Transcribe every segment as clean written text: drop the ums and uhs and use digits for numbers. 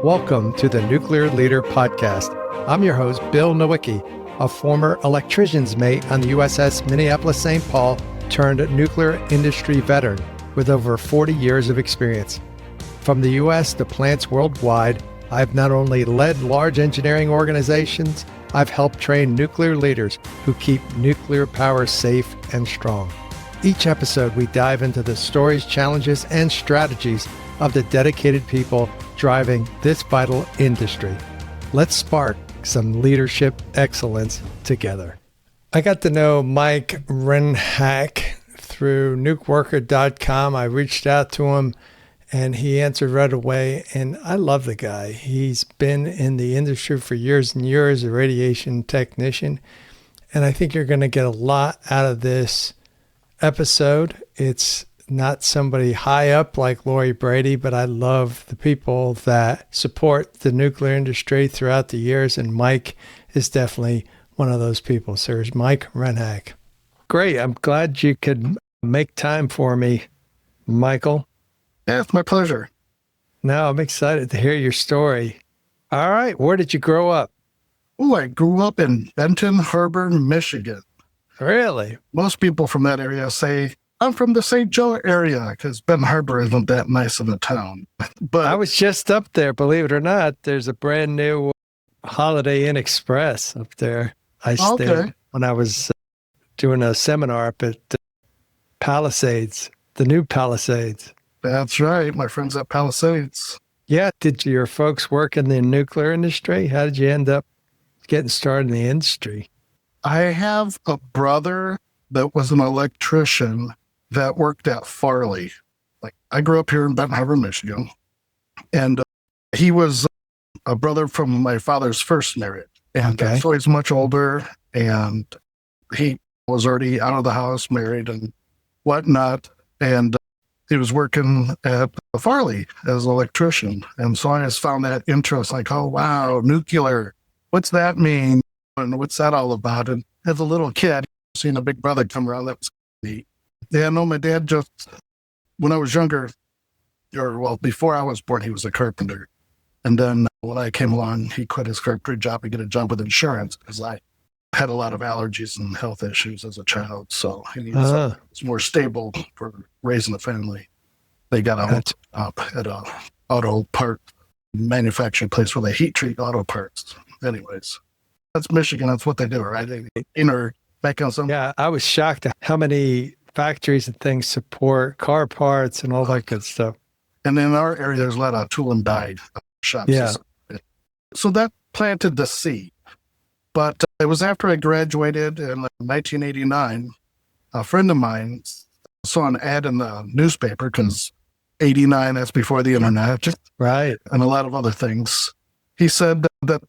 Welcome to the Nuclear Leader Podcast. I'm your host, Bill Nowicki, a former electrician's mate on the USS Minneapolis-St. Paul turned nuclear industry veteran with over 40 years of experience. From the U.S. to plants worldwide, I've not only led large engineering organizations, I've helped train nuclear leaders who keep nuclear power safe and strong. Each episode, we dive into the stories, challenges, and strategies of the dedicated people driving this vital industry. Let's spark some leadership excellence together. I got to know Mike Rennhack through nukeworker.com. I reached out to him and he answered right away. And I love the guy. He's been in the industry for years and years, a radiation technician. And I think you're going to get a lot out of this episode. It's not somebody high up like Lori Brady, but I love the people that support the nuclear industry throughout the years. And Mike is definitely one of those people. So here's Mike Rennhack. Great. I'm glad you could make time for me, Michael. Yeah, it's my pleasure. Now I'm excited to hear your story. All right. Where did you grow up? Oh, I grew up in Benton Harbor, Michigan. Really? Most people from that area say, I'm from the St. Joe area because Benton Harbor isn't that nice of a town. But I was just up there, believe it or not. There's a brand new Holiday Inn Express up there. I stayed when I was doing a seminar up at Palisades, the new Palisades. That's right. My friends at Palisades. Yeah. Did your folks work in the nuclear industry? How did you end up getting started in the industry? I have a brother that was an electrician that worked at Farley. Like, I grew up here in Benton Harbor, Michigan, and he was a brother from my father's first marriage. And so he's much older, and he was already out of the house, married and whatnot. And he was working at Farley as an electrician. And so I just found that interest, like, oh, wow, nuclear. What's that mean? And what's that all about? And as a little kid, seeing a big brother come around, that was neat. Yeah, no, my dad just, when I was younger, before I was born, he was a carpenter. And then when I came along, he quit his carpentry job to get a job with insurance because I had a lot of allergies and health issues as a child. So he needed something that was more stable for raising a family. They got a job at a auto part manufacturing place where they heat treat auto parts. Anyways, that's Michigan. That's what they do, right? Yeah, I was shocked at how many factories and things support car parts and all that good stuff. And in our area, there's a lot of tool and die shops. Yeah. So that planted the seed. But it was after I graduated in 1989, a friend of mine saw an ad in the newspaper because 89, that's before the internet. Right. And a lot of other things. He said that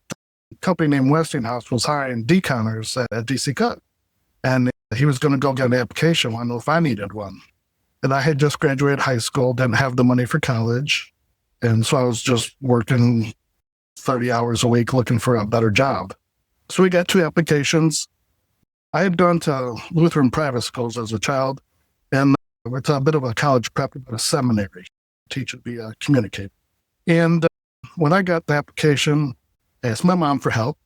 a company named Westinghouse was hiring deconners at DC Cut. And he was going to go get an application. I don't know if I needed one. And I had just graduated high school, didn't have the money for college. And so I was just working 30 hours a week looking for a better job. So we got 2 applications. I had gone to Lutheran private schools as a child, and it's a bit of a college prep, but a seminary, teach to be a communicator. And when I got the application, I asked my mom for help,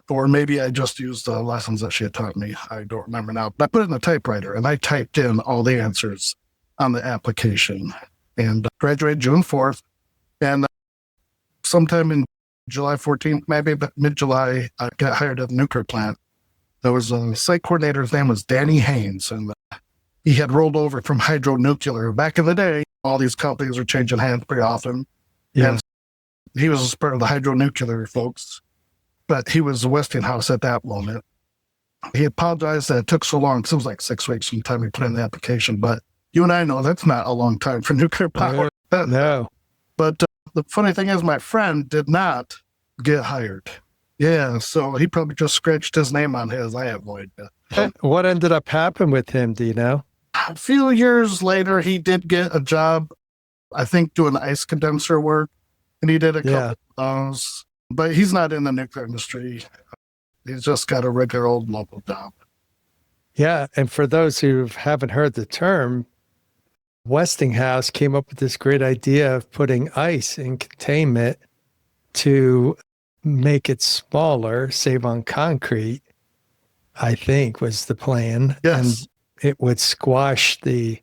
or maybe I just used the lessons that she had taught me. I don't remember now. But I put it in the typewriter, and I typed in all the answers on the application. And graduated June 4th. And sometime in July 14th, maybe mid-July, I got hired at the nuclear plant. There was a site coordinator. His name was Danny Haynes. And he had rolled over from Hydro Nuclear. Back in the day, all these companies were changing hands pretty often. Yeah. And he was a part of the Hydro Nuclear folks. But he was Westinghouse at that moment. He apologized that it took so long. It was like 6 weeks from the time he put in the application. But you and I know that's not a long time for nuclear power. No. But the funny thing is my friend did not get hired. Yeah, so he probably just scratched his name on his. I have no idea. What ended up happening with him? Do you know? A few years later, he did get a job, I think, doing ice condenser work. And he did a couple of those. But he's not in the nuclear industry. He's just got a regular old local job. Yeah. And for those who haven't heard the term, Westinghouse came up with this great idea of putting ice in containment to make it smaller, save on concrete, I think was the plan. Yes, And it would squash the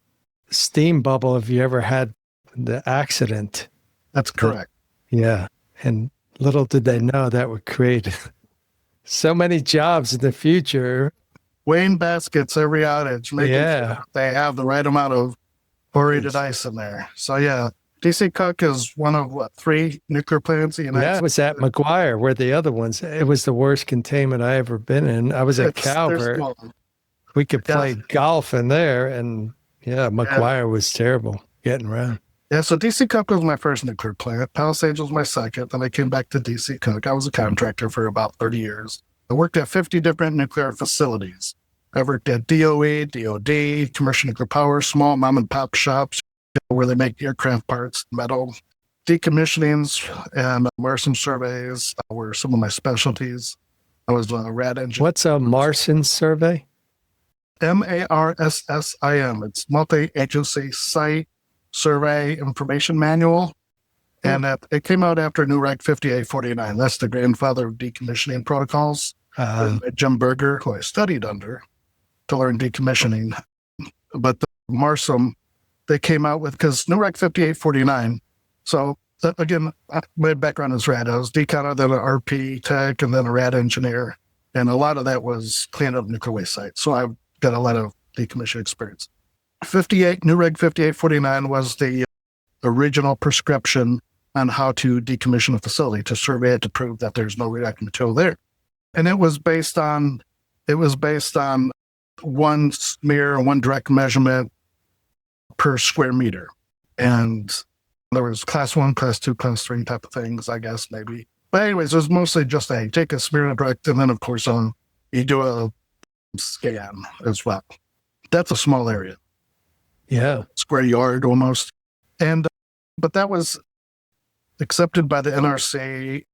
steam bubble if you ever had the accident. that's correct. Yeah. And little did they know that would create so many jobs in the future. Weighing baskets every outage, making sure they have the right amount of chlorinated ice in there. So yeah, DC Cook is one of 3 nuclear plants in the United Yeah, it was at McGuire where the other ones, it was the worst containment I ever been in. I was at Calvert. We could play golf in there, and McGuire was terrible getting around. Yeah, so DC Cook was my first nuclear plant. Palisades was my second. Then I came back to DC Cook. I was a contractor for about 30 years. I worked at 50 different nuclear facilities. I worked at DOE, DOD, commercial nuclear power, small mom and pop shops where they make aircraft parts, metal. Decommissionings and Marson surveys were some of my specialties. I was a rad engineer. What's a Marson survey? MARSSIM. It's multi-agency site survey information manual. And it came out after New Reg 5849. That's the grandfather of decommissioning protocols. Jim Berger, who I studied under to learn decommissioning. But the MARSIM, they came out with, because New Reg 5849. So again, my background is rad. I was decon, then an RP tech, and then a rad engineer. And a lot of that was cleaning up nuclear waste sites. So I've got a lot of decommissioning experience. New Reg 5849 was the original prescription on how to decommission a facility, to survey it to prove that there's no radioactive material there. And it was based on one smear and one direct measurement per square meter. And there was class 1, class 2, class 3 type of things, I guess, maybe. But anyways, it was mostly just take a smear and a direct, and then, of course, you do a scan as well. That's a small area. Yeah. Square yard almost. And but that was accepted by the NRC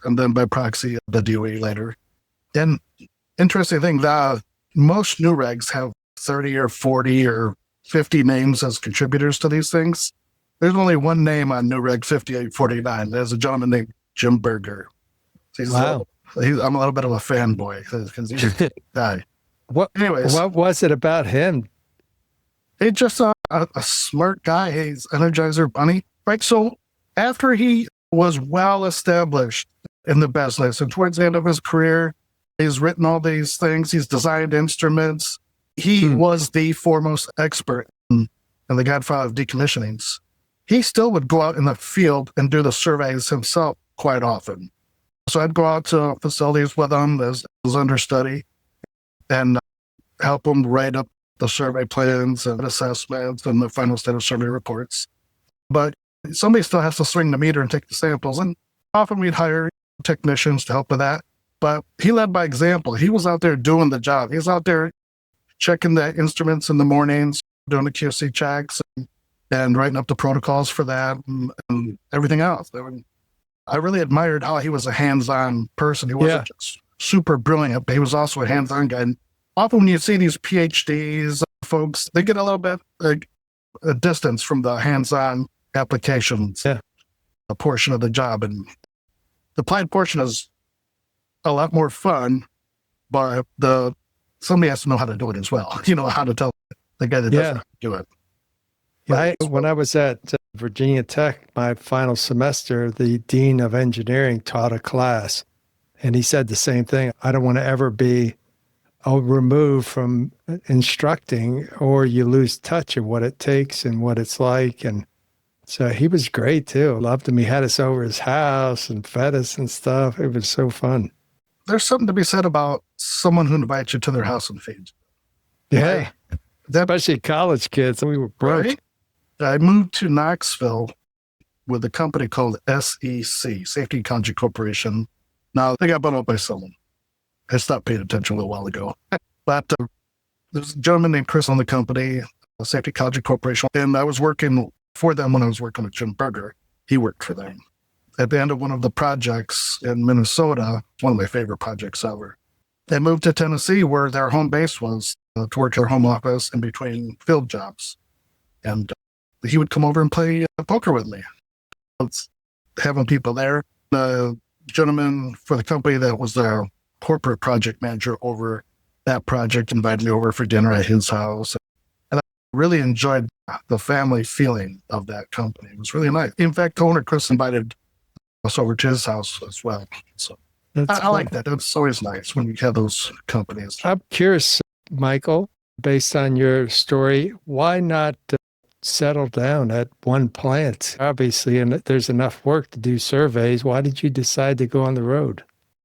and then by proxy the DOE later. And interesting thing, most new regs have 30 or 40 or 50 names as contributors to these things. There's only one name on New Reg 5849. There's a gentleman named Jim Berger. Wow. I'm a little bit of a fanboy because he's a guy. Anyways, what was it about him? He's just a smart guy. He's Energizer Bunny. Right. So after he was well established in the business and towards the end of his career, he's written all these things. He's designed instruments. He was the foremost expert in the godfather of decommissionings. He still would go out in the field and do the surveys himself quite often. So I'd go out to facilities with him as understudy and help him write up the survey plans and assessments and the final state of survey reports. But somebody still has to swing the meter and take the samples. And often we'd hire technicians to help with that. But he led by example. He was out there doing the job. He was out there checking the instruments in the mornings, doing the QC checks and writing up the protocols for that and everything else. I really admired how he was a hands-on person. He wasn't just super brilliant, but he was also a hands-on guy. And often when you see these PhDs folks, they get a little bit a distance from the hands-on applications, a portion of the job. And the applied portion is a lot more fun, but somebody has to know how to do it as well. How to tell the guy that doesn't do it. When I was at Virginia Tech, my final semester, the dean of engineering taught a class, and he said the same thing. I don't want to ever be removed from instructing, or you lose touch of what it takes and what it's like. And so he was great too. Loved him. He had us over his house and fed us and stuff. It was so fun. There's something to be said about someone who invites you to their house and feeds you. Yeah. Especially college kids. We were broke. Right? I moved to Knoxville with a company called SEC, Safety Ecology Corporation. Now, they got bought out by someone. I stopped paying attention a little while ago. But there's a gentleman named Chris on the company, Safety Ecology Corporation, and I was working for them when I was working with Jim Berger. He worked for them. At the end of one of the projects in Minnesota, one of my favorite projects ever, they moved to Tennessee where their home base was to work their home office in between field jobs. And he would come over and play poker with me. It's having people there. The gentleman for the company that was the corporate project manager over that project invited me over for dinner at his house. And I really enjoyed the family feeling of that company. It was really nice. In fact, the owner, Chris, invited us over to his house as well. So I like that. It's always nice when you have those companies. I'm curious, Michael, based on your story, why not settle down at one plant? Obviously, and there's enough work to do surveys. Why did you decide to go on the road?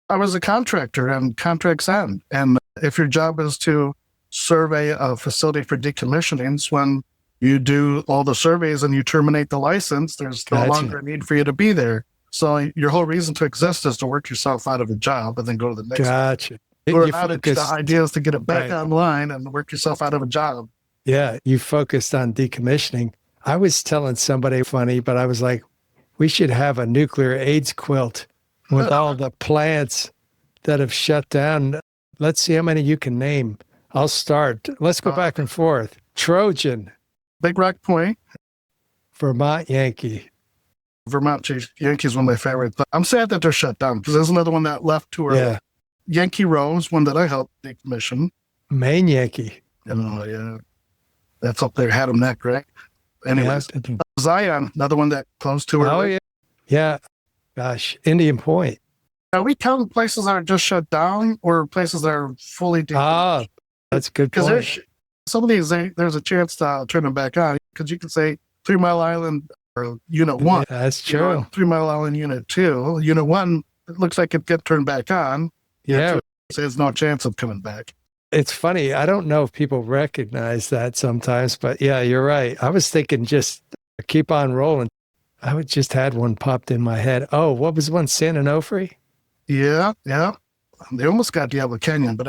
I was a contractor and contracts end. And if your job is to survey a facility for decommissioning, when you do all the surveys and you terminate the license, there's no longer a need for you to be there. So your whole reason to exist is to work yourself out of a job and then go to the next Gotcha. one. The idea is to get it back online and work yourself out of a job. Yeah, you focused on decommissioning. I was telling somebody funny, but I was like, we should have a nuclear AIDS quilt with all the plants that have shut down. Let's see how many you can name. I'll start. Let's go back and forth. Trojan. Big Rock Point. Vermont Yankee. Vermont Yankee is one of my favorites. I'm sad that they're shut down because there's another one that left too early. Yeah. Yankee Rose, one that I helped decommission. Maine Yankee. Yeah. That's up there, Haddam Neck, right? Anyways, Zion, another one that closed too early. Oh, yeah. Yeah. Gosh, Indian Point. Are we counting places that are just shut down or places that are fully decommissioned? That's a good point. Because some of these, there's a chance to turn them back on. Because you can say 3 Mile Island or Unit 1. Yeah, that's true. 3 Mile Island Unit 2. Unit 1, it looks like it get turned back on. Yeah. There's no chance of coming back. It's funny. I don't know if people recognize that sometimes, but yeah, you're right. I was thinking just keep on rolling. I would just had one popped in my head. Oh, what was one? San Onofre? Yeah. They almost got Diablo Canyon, but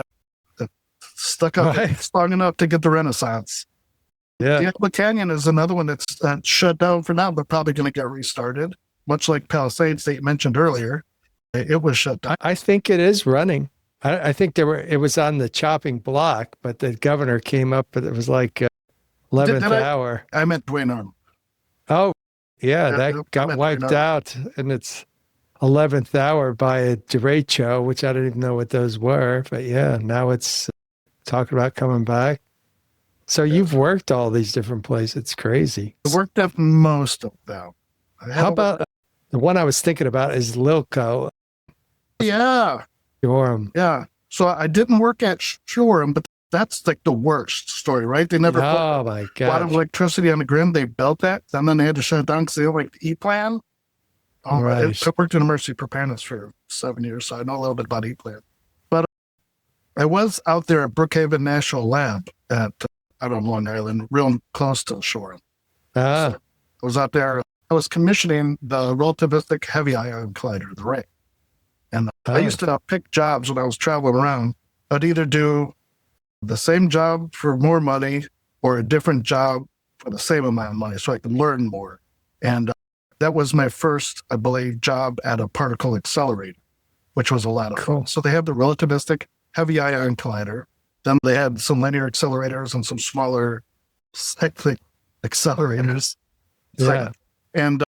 it stuck up long enough to get the Renaissance. Yeah. Diablo Canyon is another one that's shut down for now, but probably going to get restarted. Much like Palisades that you mentioned earlier, it was shut down. I think it is running. I think it was on the chopping block, but the governor came up, but it was like 11th hour. I meant Duane Arm. Oh, yeah, that got wiped out, and it's 11th hour by a derecho, which I don't even know what those were. But yeah, now it's talking about coming back. So you've worked all these different places. It's crazy. I worked at most of them. How about the one I was thinking about is Lilco? Yeah. Shoreham. Yeah. So I didn't work at Shoreham, but that's like the worst story, right? They never put my God. A lot of electricity on the grid. They built that, and then they had to shut it down because they didn't like the E-plan. I worked in emergency preparedness for 7 years, so I know a little bit about E-plan. But I was out there at Brookhaven National Lab out on Long Island, real close to Shoreham. So I was out there. I was commissioning the relativistic heavy ion collider, the RAY. And I used to pick jobs when I was traveling around. I'd either do the same job for more money or a different job for the same amount of money so I could learn more. And that was my first, I believe, job at a particle accelerator, which was a lot of fun. So they have the relativistic heavy ion collider. Then they had some linear accelerators and some smaller cyclic accelerators. Yeah. And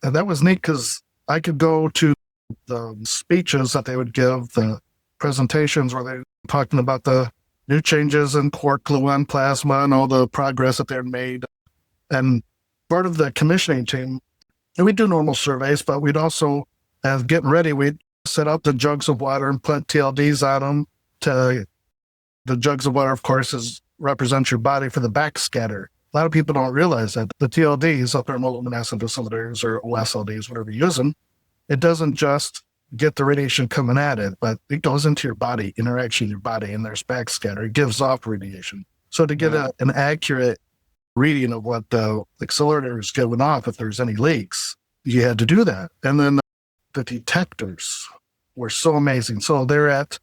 that was neat because I could go to the speeches that they would give, the presentations where they're talking about the new changes in quark, gluon, plasma, and all the progress that they've made. And part of the commissioning team, and we'd do normal surveys, but we'd also, as getting ready, we'd set out the jugs of water and put TLDs on them. The jugs of water, of course, represents your body for the backscatter. A lot of people don't realize that the TLDs, the thermoluminescent oscillators or OSLDs, whatever you're using, it doesn't just get the radiation coming at it, but it goes into your body, interacts with your body, and there's backscatter. It gives off radiation. So to get an accurate reading of what the accelerator is giving off, if there's any leaks, you had to do that. And then the detectors were so amazing. So they're at,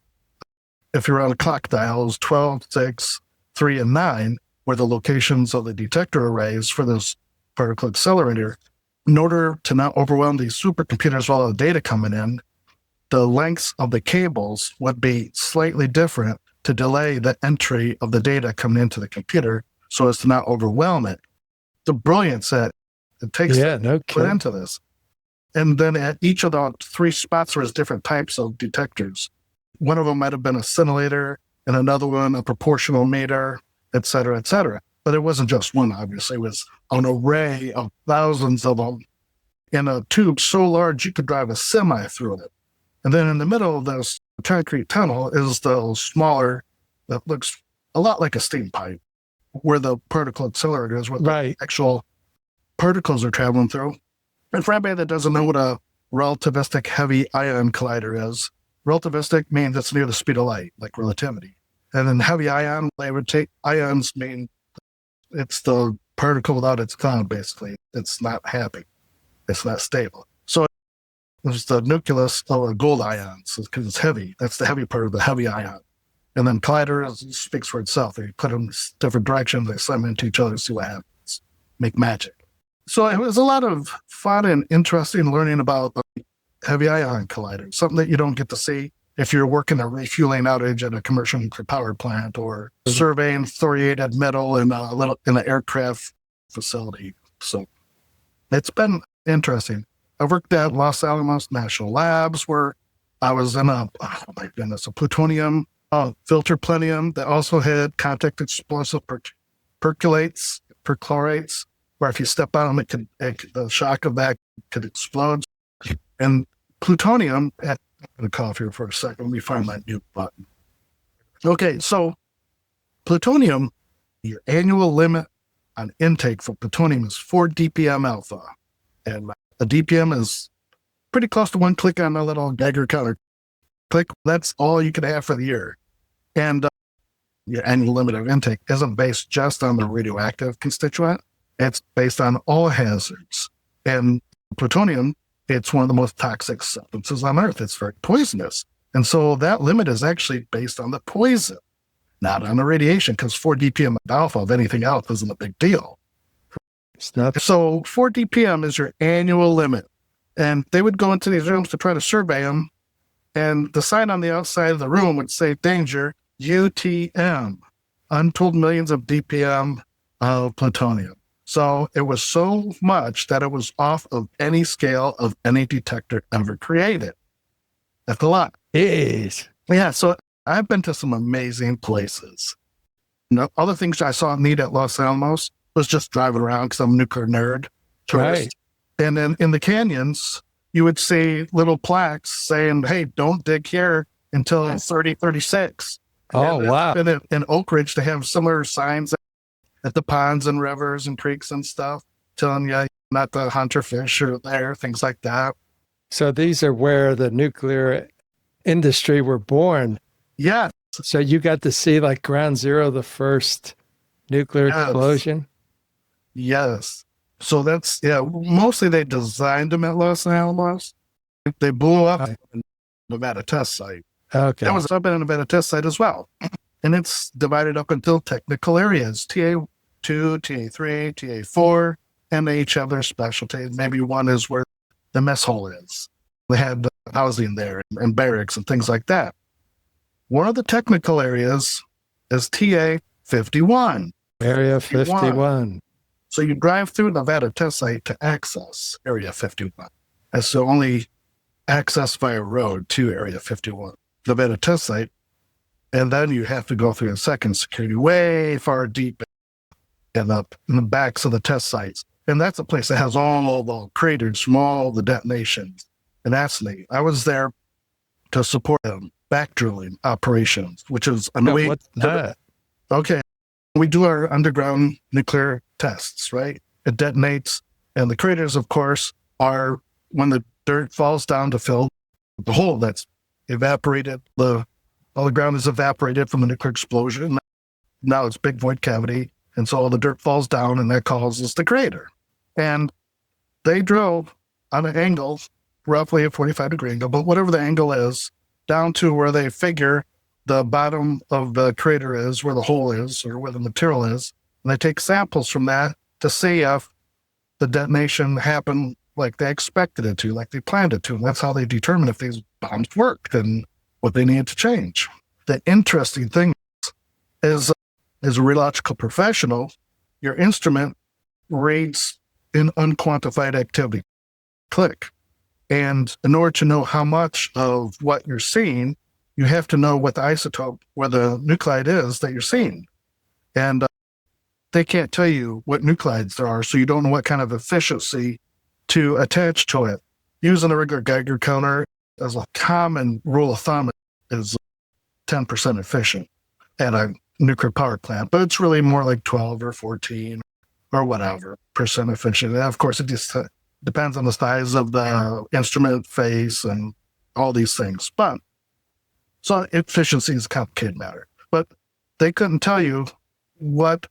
if you're on a clock dials, 12, 6, 3, and 9, were the locations of the detector arrays for this particle accelerator. In order to not overwhelm these supercomputers with all the data coming in, the lengths of the cables would be slightly different to delay the entry of the data coming into the computer so as to not overwhelm it. the brilliance that it takes Yeah, to no put kidding. into this. And then at each of the 3 spots, there was different types of detectors. One of them might have been a scintillator, and another one a proportional meter, et cetera, et cetera. But it wasn't just one, obviously. It was an array of thousands of them in a tube so large you could drive a semi through it. And then in the middle of this concrete tunnel is the smaller, that looks a lot like a steam pipe, where the particle accelerator is, where the actual particles are traveling through. And for anybody that doesn't know what a relativistic heavy ion collider is, relativistic means it's near the speed of light, like relativity. And then heavy ion, they would take ions mean it's the particle without its cloud, basically. It's not happy. It's not stable. So there's the nucleus of gold ions because it's heavy. That's the heavy part of the heavy ion. And then collider speaks for itself. They put them in different directions. They slam into each other, see what happens. Make magic. So it was a lot of fun and interesting learning about the heavy ion collider, something that you don't get to see if you're working a refueling outage at a commercial nuclear power plant or surveying thoriated metal in an aircraft facility. So it's been interesting. I worked at Los Alamos National Labs where I was in a plutonium filter plutonium that also had contact explosive percolates, where if you step on them, the shock of that could explode. And plutonium, I'm going to cough here for a second. Let me find my mute button. Okay, so plutonium, your annual limit on intake for plutonium is 4 dpm alpha. And a DPM is pretty close to 1 click on a little Geiger counter. Click, that's all you can have for the year. And your annual limit of intake isn't based just on the radioactive constituent. It's based on all hazards. And plutonium, it's one of the most toxic substances on Earth. It's very poisonous. And so that limit is actually based on the poison, not on the radiation, because 4 dpm of alpha of anything else isn't a big deal. So 4 dpm is your annual limit. And they would go into these rooms to try to survey them. And the sign on the outside of the room would say, danger, UTM, untold millions of dpm of plutonium. So it was so much that it was off of any scale of any detector ever created. That's a lot. It is. Yeah, so I've been to some amazing places. Other things I saw neat at Los Alamos was just driving around because I'm a nuclear nerd. Tourist. Right. And then in the canyons, you would see little plaques saying, hey, don't dig here until 3036. Oh, wow. In Oak Ridge, they have similar signs at the ponds and rivers and creeks and stuff, telling you not to hunt or fish or there, things like that. So these are where the nuclear industry were born. Yeah. So you got to see like ground zero, the first nuclear explosion? Yes. So that's, mostly they designed them at Los Alamos. They blew up in Nevada test site. Okay. That was up in a Nevada test site as well. And it's divided up into technical areas, TA2, TA3, TA4, and they each have their specialty. Maybe one is where the mess hall is. They had housing there and barracks and things like that. One of the technical areas is TA51. Area 51. So you drive through Nevada test site to access Area 51. That's the only access via road to Area 51, Nevada test site. And then you have to go through a second security way far deep and up in the backs of the test sites. And that's a place that has all the craters from all the detonations. And that's neat. I was there to support them back drilling operations, which is What's that? Okay. We do our underground nuclear tests, right? It detonates. And the craters, of course, are when the dirt falls down to fill the hole that's evaporated. All the ground is evaporated from the nuclear explosion. Now it's big void cavity. And so all the dirt falls down and that causes the crater. And they drove on an angle, roughly a 45-degree angle, but whatever the angle is, down to where they figure the bottom of the crater is, where the hole is, or where the material is. And they take samples from that to see if the detonation happened like they expected it to, like they planned it to. And that's how they determine if these bombs worked and what they needed to change. The interesting thing is, as a radiological professional, your instrument rates in unquantified activity. Click. And in order to know how much of what you're seeing, you have to know what the isotope, where the nuclide is that you're seeing. And they can't tell you what nuclides there are, so you don't know what kind of efficiency to attach to it. Using a regular Geiger counter as a common rule of thumb is 10% efficient at a nuclear power plant, but it's really more like 12 or 14 or whatever percent efficient. And of course, it just depends on the size of the instrument face and all these things. But so efficiency is a complicated matter. But they couldn't tell you what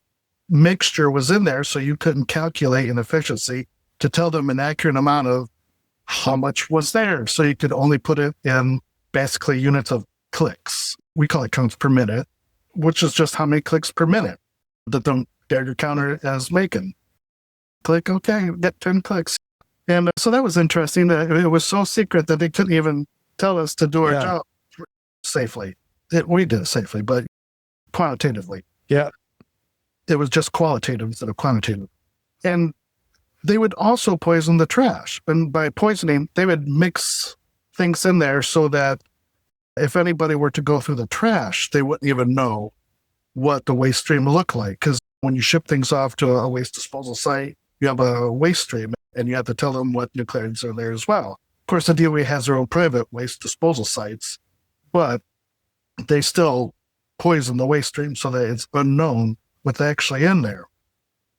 mixture was in there, so you couldn't calculate an efficiency to tell them an accurate amount of how much was there. So you could only put it in basically units of clicks. We call it counts per minute, which is just how many clicks per minute that the Geiger counter is making. Click, okay, get 10 clicks. And so that was interesting. That it was so secret that they couldn't even tell us to do our job safely. We did it safely, but quantitatively. Yeah. It was just qualitative instead of quantitative. And they would also poison the trash. And by poisoning, they would mix things in there so that if anybody were to go through the trash, they wouldn't even know what the waste stream looked like. Because when you ship things off to a waste disposal site, you have a waste stream and you have to tell them what nuclides are there as well. Of course, the DOE has their own private waste disposal sites, but they still poison the waste stream so that it's unknown what's actually in there.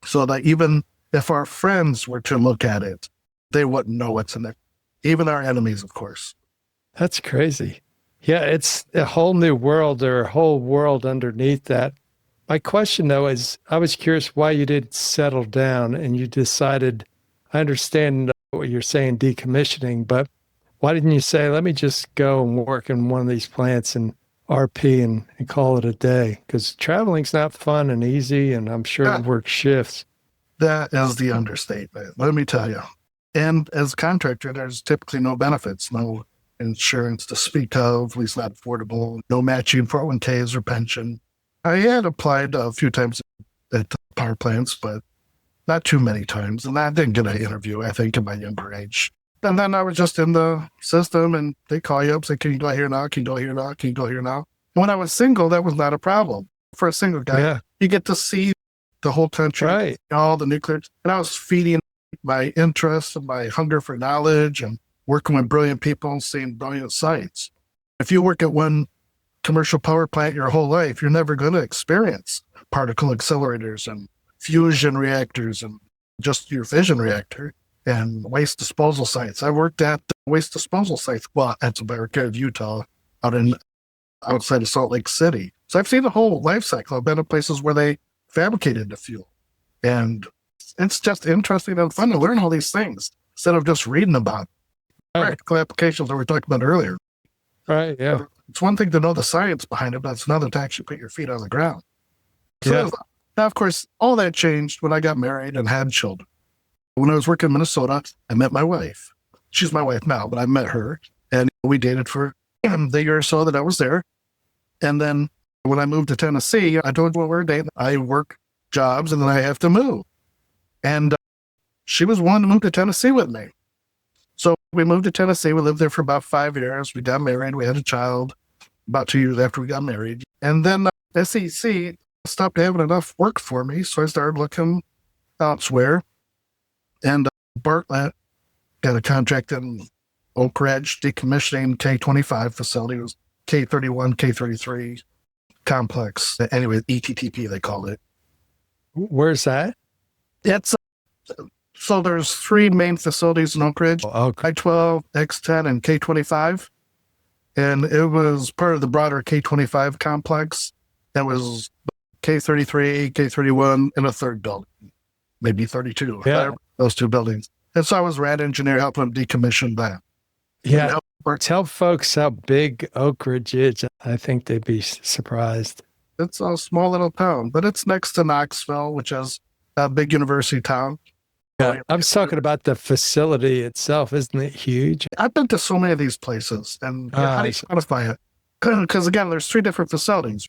So that even if our friends were to look at it, they wouldn't know what's in there. Even our enemies, of course. That's crazy. Yeah, it's a whole new world or a whole world underneath that. My question, though, is I was curious why you didn't settle down and you decided, I understand what you're saying, decommissioning, but why didn't you say, let me just go and work in one of these plants and RP and call it a day? Because traveling's not fun and easy, and I'm sure it works shifts. That is the understatement, let me tell you. And as a contractor, there's typically no benefits, no insurance to speak of, at least not affordable, no matching 401ks or pension. I had applied a few times at power plants, but not too many times. And I didn't get an interview, I think, in my younger age. And then I was just in the system and they call you up, say, can you go here now? Can you go here now? Can you go here now? And when I was single, that was not a problem. For a single guy, you get to see the whole country, all the nuclear. And I was feeding my interest and my hunger for knowledge and working with brilliant people and seeing brilliant sites. If you work at one commercial power plant your whole life, you're never going to experience particle accelerators and fusion reactors and just your fission reactor and waste disposal sites. I worked at waste disposal sites, well, at Berger, Utah, outside of Salt Lake City. So I've seen the whole life cycle. I've been to places where they fabricated the fuel. And it's just interesting and fun to learn all these things instead of just reading about practical applications that we talked about earlier. Right, yeah. It's one thing to know the science behind it, but it's another to actually put your feet on the ground. So now, of course, all that changed when I got married and had children. When I was working in Minnesota, I met my wife. She's my wife now, but I met her, and we dated for the year or so that I was there. And then when I moved to Tennessee, I told you when we were dating, I work jobs and then I have to move. And she was willing to move to Tennessee with me. So we moved to Tennessee. We lived there for about 5 years. We got married. We had a child about 2 years after we got married. And then SEC stopped having enough work for me. So I started looking elsewhere. And Bartlett got a contract in Oak Ridge, decommissioning K25 facility. It was K31, K33 complex. Anyway, ETTP, they called it. Where's that? It's so there's 3 main facilities in Oak Ridge, Okay. I-12, X10, and K25. And it was part of the broader K25 complex. That was K33, K31, and a third building, maybe 32. Yeah. Those 2 buildings. And so I was rad engineer helping them decommission that. Yeah. Tell folks how big Oak Ridge is. I think they'd be surprised. It's a small little town, but it's next to Knoxville, which is a big university town. Yeah, I'm talking about the facility itself. Isn't it huge? I've been to so many of these places, and how do you quantify it? Because again, there's 3 different facilities.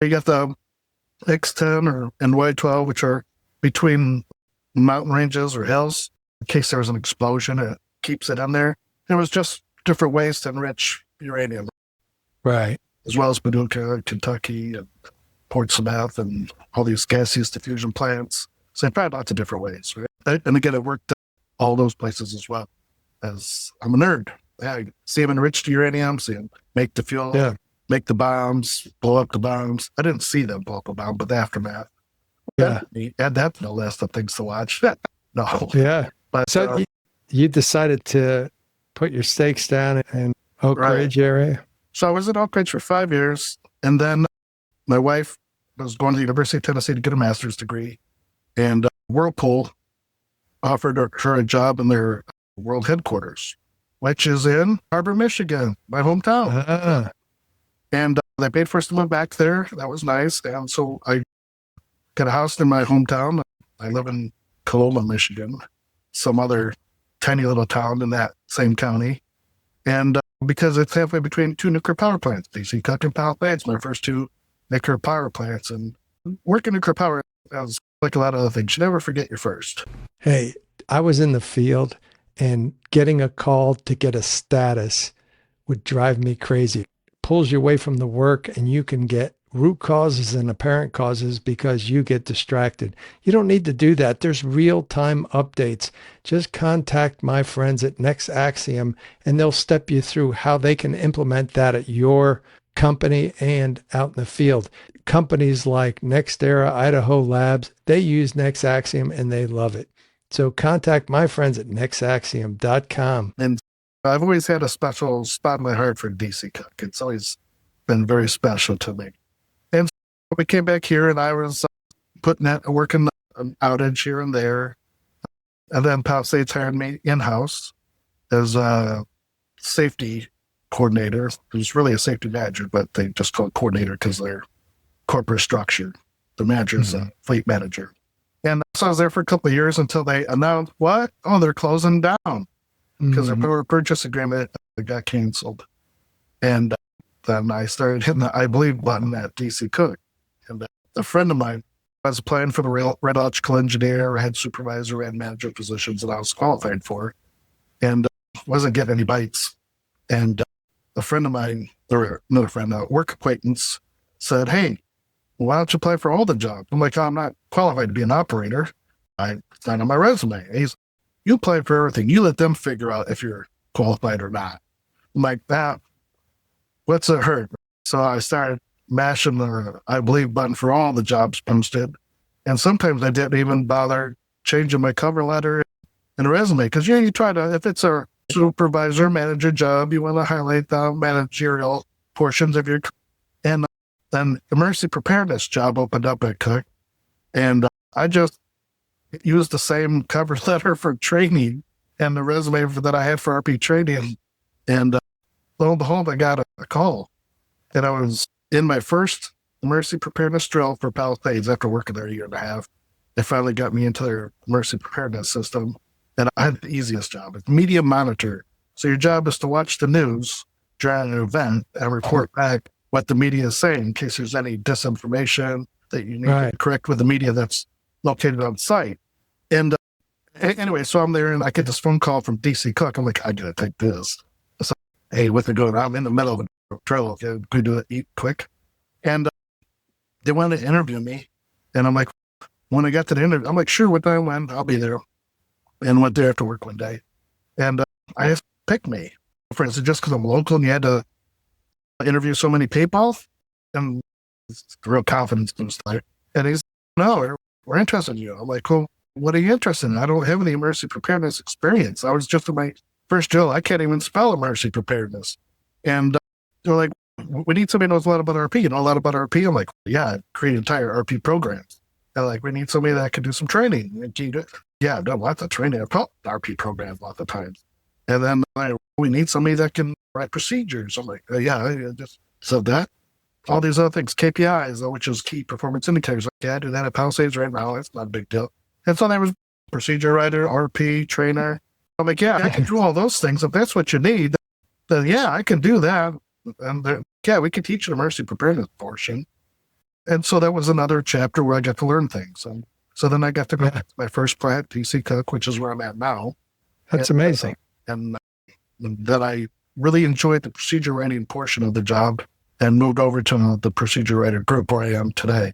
You got the X10 and Y12, which are between mountain ranges or hills in case there was an explosion. It keeps it in there. It was just different ways to enrich uranium, Right. as well as Paducah, Kentucky, and Portsmouth, and all these gaseous diffusion plants. So they tried lots of different ways, right? And again, it worked all those places as well. As I'm a nerd, I see them enriched uranium, see them make the fuel, make the bombs, blow up the bombs. I didn't see them blow up a bomb, but the aftermath. Yeah. Add that to the list of things to watch. No. Yeah. But So you decided to put your stakes down in Oak Ridge area? So I was at Oak Ridge for 5 years, and then my wife was going to the University of Tennessee to get a master's degree, and Whirlpool offered her a job in their world headquarters, which is in Harbor, Michigan, my hometown. And they paid for us to move back there. That was nice. And so I got a house in my hometown. I live in Coloma, Michigan, some other tiny little town in that same county. And because it's halfway between two nuclear power plants, DC Cook and Powell plants, my first two nuclear power plants. And working nuclear power, was like a lot of other things. You never forget your first. Hey, I was in the field, and getting a call to get a status would drive me crazy. It pulls you away from the work, and you can get root causes and apparent causes because you get distracted. You don't need to do that. There's real-time updates. Just contact my friends at Next Axiom, and they'll step you through how they can implement that at your company and out in the field. Companies like NextEra, Idaho Labs, they use Next Axiom and they love it. So contact my friends at nextaxiom.com. And I've always had a special spot in my heart for DC Cook. It's always been very special to me. And so we came back here, and I was working an outage here and there. And then Palisades hired me in-house as a safety coordinator. It was really a safety manager, but they just call it coordinator because they're corporate structure. The manager's a fleet manager. And so I was there for a couple of years until they announced, what? Oh, they're closing down because their power purchase agreement got canceled. And then I started hitting the I believe button at DC Cook. And a friend of mine was applying for the Red Electrical Engineer, had supervisor and manager positions that I was qualified for, and wasn't getting any bites. And a friend of mine, or another friend, a work acquaintance, said, hey, why don't you apply for all the jobs? I'm like, oh, I'm not qualified to be an operator. It's not on my resume. He's, you apply for everything. You let them figure out if you're qualified or not. I'm like, what's it hurt? So I started mashing the I believe button for all the jobs posted. And sometimes I didn't even bother changing my cover letter and resume. Because you try to, if it's a supervisor, manager job, you want to highlight the managerial portions of your, and then emergency preparedness job opened up at Cook. And I just used the same cover letter for training and the resume that I had for RP training. And lo and behold, I got a call. And I was in my first emergency preparedness drill for Palisades after working there a year and a half. They finally got me into their emergency preparedness system. And I had the easiest job. It's media monitor. So your job is to watch the news during an event and report back what the media is saying in case there's any disinformation that you need to correct with the media that's located on site. And anyway, so I'm there and I get this phone call from DC Cook. I'm like, I gotta take this. So, hey, what's it going on? I'm in the middle of a drill. Can we do it eat quick? And they wanted to interview me. And I'm like, when I got to the interview, I'm like, sure, what time when? I'll be there. And went there after work one day. And I asked, pick me. For instance, just because I'm local and you had to interview so many people, and it's a real confidence boost there. And he's, no, we're interested in you. I'm like, well, what are you interested in? I don't have any emergency preparedness experience. I was just in my first drill. I can't even spell emergency preparedness. And they're like, we need somebody who knows a lot about RP. You know a lot about RP? I'm like, yeah, I create entire RP programs. They're like, we need somebody that can do some training. And can you do it? Yeah, I've done lots of training. I've taught RP programs lots of times. And then we need somebody that can write procedures. I'm like, yeah, I just said that. All these other things, KPIs, which is key performance indicators. Like, yeah, I do that at Palisades right now. It's not a big deal. And so there was procedure writer, RP, trainer. I'm like, yeah, I can do all those things. If that's what you need, then yeah, I can do that. And yeah, we can teach an emergency preparedness portion. And so that was another chapter where I got to learn things. And So then I got to go back to my first plant, DC Cook, which is where I'm at now. That's amazing. And then I really enjoyed the procedure writing portion of the job and moved over to the procedure writer group where I am today.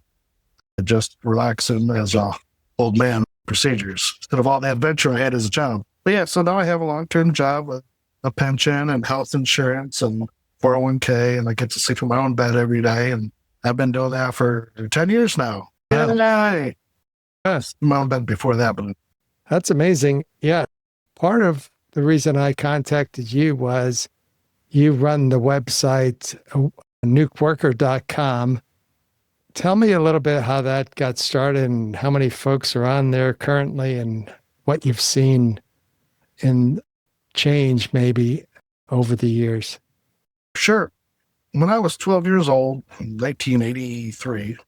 Just relaxing as a old man procedures instead of all the adventure I had as a job. But yeah, so now I have a long-term job with a pension and health insurance and 401k, and I get to sleep in my own bed every day. And I've been doing that for 10 years now. Wow. Yes. My own bed before that, but That's amazing. Yeah. Part of the reason I contacted you was you run the website nukeworker.com. Tell me a little bit how that got started and how many folks are on there currently and what you've seen in change maybe over the years. Sure. When I was 12 years old, in 1983,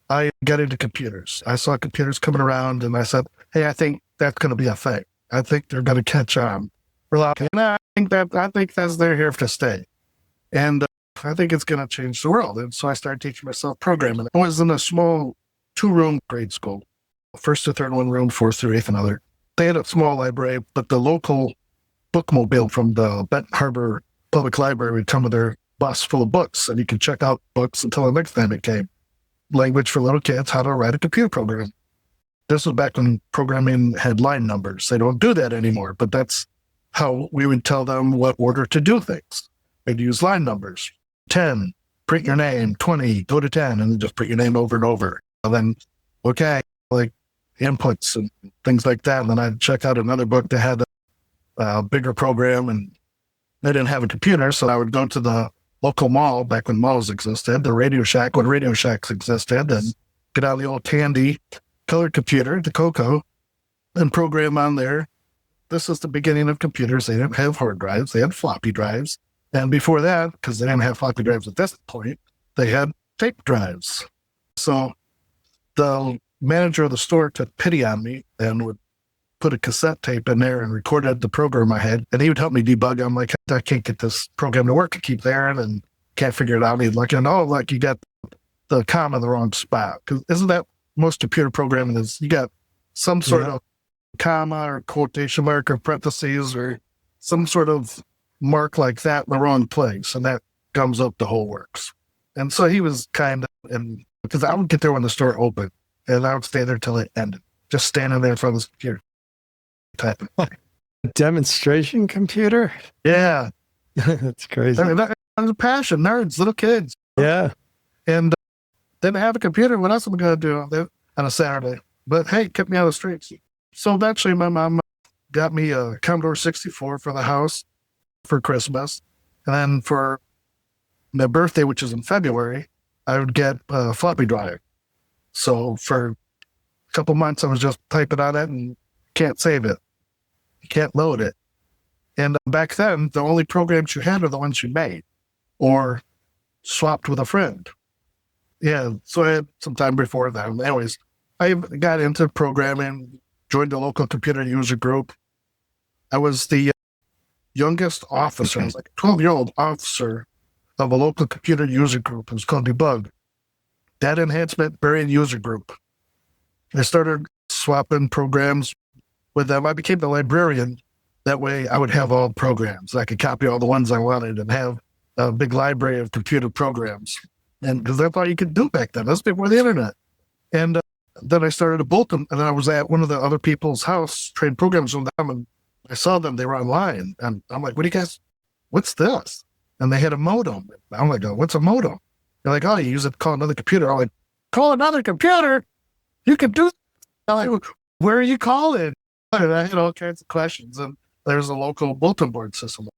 I got into computers. I saw computers coming around and I said, hey, I think that's going to be a thing. I think they're going to catch on. I think that's they're here to stay. And I think it's going to change the world. And so I started teaching myself programming. I was in a small 2-room grade school, first to third one room, fourth through eighth another. They had a small library, but the local bookmobile from the Benton Harbor Public Library would come with their bus full of books, and you could check out books until the next time it came. Language for little kids, how to write a computer program. This was back when programming had line numbers. They don't do that anymore, but that's how we would tell them what order to do things. We'd use line numbers. 10, print your name, 20, go to 10, and then just print your name over and over. And then, okay, like inputs and things like that. And then I'd check out another book that had a bigger program, and they didn't have a computer. So I would go to the local mall back when malls existed, the Radio Shack, when Radio Shacks existed, and get out the old Tandy color computer, the Coco, and program on there. This is the beginning of computers. They didn't have hard drives. They had floppy drives. And before that, because they didn't have floppy drives at this point, they had tape drives. So the manager of the store took pity on me and would put a cassette tape in there and recorded the program I had. And he would help me debug. I'm like, I can't get this program to work. I keep there and can't figure it out. He'd like, you got the comma in the wrong spot. Because isn't that most computer programming is you got some sort of comma or quotation mark or parentheses or some sort of mark like that in the wrong place, and that gums up the whole works. And so he was kind of, and because I would get there when the store opened, and I would stay there till it ended, just standing there in front of the computer, typing. A demonstration computer? Yeah. That's crazy. I mean, that was a passion, nerds, little kids. Yeah. And didn't have a computer. What else am I going to do on a Saturday? But hey, kept me out of the streets. So eventually my mom got me a Commodore 64 for the house for Christmas. And then for my birthday, which is in February, I would get a floppy drive. So for a couple months, I was just typing on it and can't save it. You can't load it. And back then, the only programs you had are the ones you made or swapped with a friend. Yeah, so I had some time before that. Anyways, I got into programming, joined a local computer user group. I was the youngest officer, I was like a 12-year-old officer of a local computer user group. It was called Debug. Data Enhancement Variant User Group. I started swapping programs with them. I became the librarian. That way I would have all the programs. I could copy all the ones I wanted and have a big library of computer programs. And because that's all you could do back then. That's before the internet. And then I started a bulletin, and I was at one of the other people's house, trading programs with them, and I saw them, they were online. And I'm like, what's this? And they had a modem. I'm like, what's a modem? They're like, you use it to call another computer. I'm like, call another computer? You can do that? I'm like, where are you calling? And I had all kinds of questions. And there's a local bulletin board system.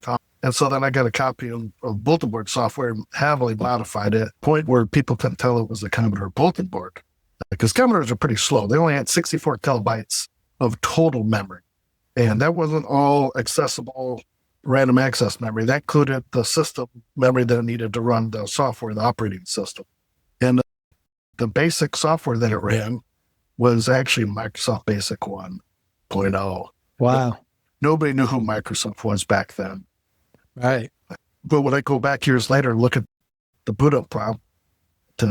And so then I got a copy of bulletin board software and heavily modified it, point where people couldn't tell it was a Commodore bulletin board. Because Commodores are pretty slow. They only had 64 kilobytes of total memory. And that wasn't all accessible random access memory. That included the system memory that it needed to run the software, the operating system. And the basic software that it ran was actually Microsoft Basic 1.0. Wow. Nobody knew who Microsoft was back then. Right. But when I go back years later and look at the boot up prompt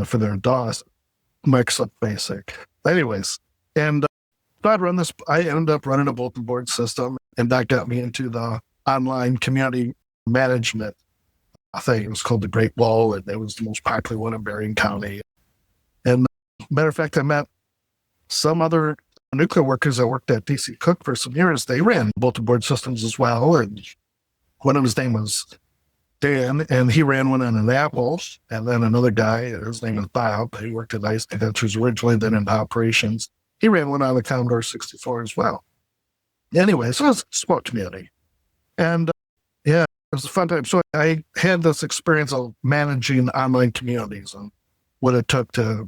for their DOS, Microsoft Basic. Anyways, And so I'd run this, I ended up running a bulletin board system, and that got me into the online community management thing. It was called the Great Wall, and it was the most popular one in Bergen County. And matter of fact, I met some other nuclear workers that worked at DC Cook for some years. They ran bulletin board systems as well. And one of his name was Dan, and he ran one in Annapolis. And then another guy, his name is Bob, he worked at Ice Adventures originally, then into operations. He ran one on the Commodore 64 as well. Anyway, so it was a small community. And yeah, it was a fun time. So I had this experience of managing online communities and what it took to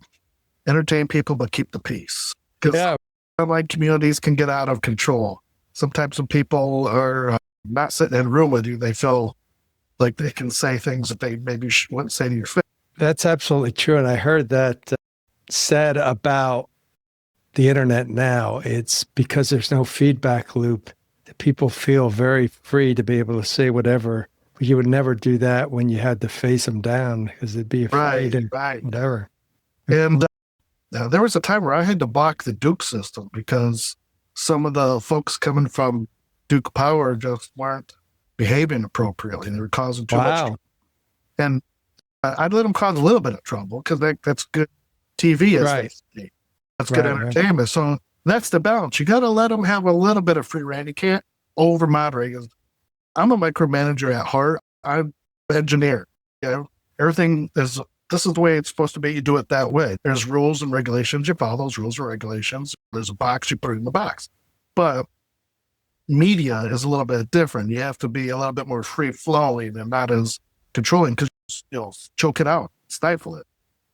entertain people but keep the peace. Because online communities can get out of control. Sometimes when people are not sitting in a room with you, they feel like they can say things that they maybe wouldn't say to your face. That's absolutely true. And I heard that said about the internet now. It's because there's no feedback loop that people feel very free to be able to say whatever. But you would never do that when you had to face them down because they'd be afraid and whatever. And there was a time where I had to block the Duke system because some of the folks coming from Duke Power just weren't behaving appropriately. They were causing too much trouble. And I'd let them cause a little bit of trouble because that's good TV. That's good entertainment. Right. So that's the balance. You got to let them have a little bit of free reign. You can't over moderate. I'm a micromanager at heart. I'm an engineer. You know, everything is, this is the way it's supposed to be. You do it that way. There's rules and regulations. You follow those rules and regulations. There's a box, you put it in the box. But media is a little bit different. You have to be a little bit more free flowing and not as controlling because you'll choke it out, stifle it.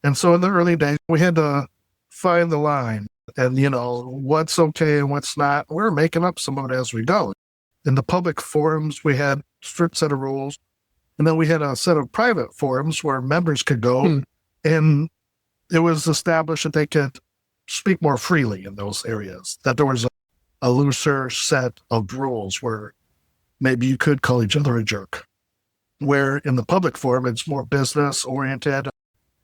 And so in the early days, we had to find the line and, what's okay and what's not. We're making up some of it as we go. In the public forums, we had a strict set of rules. And then we had a set of private forums where members could go and it was established that they could speak more freely in those areas, that there was a looser set of rules where maybe you could call each other a jerk. Where in the public forum, it's more business oriented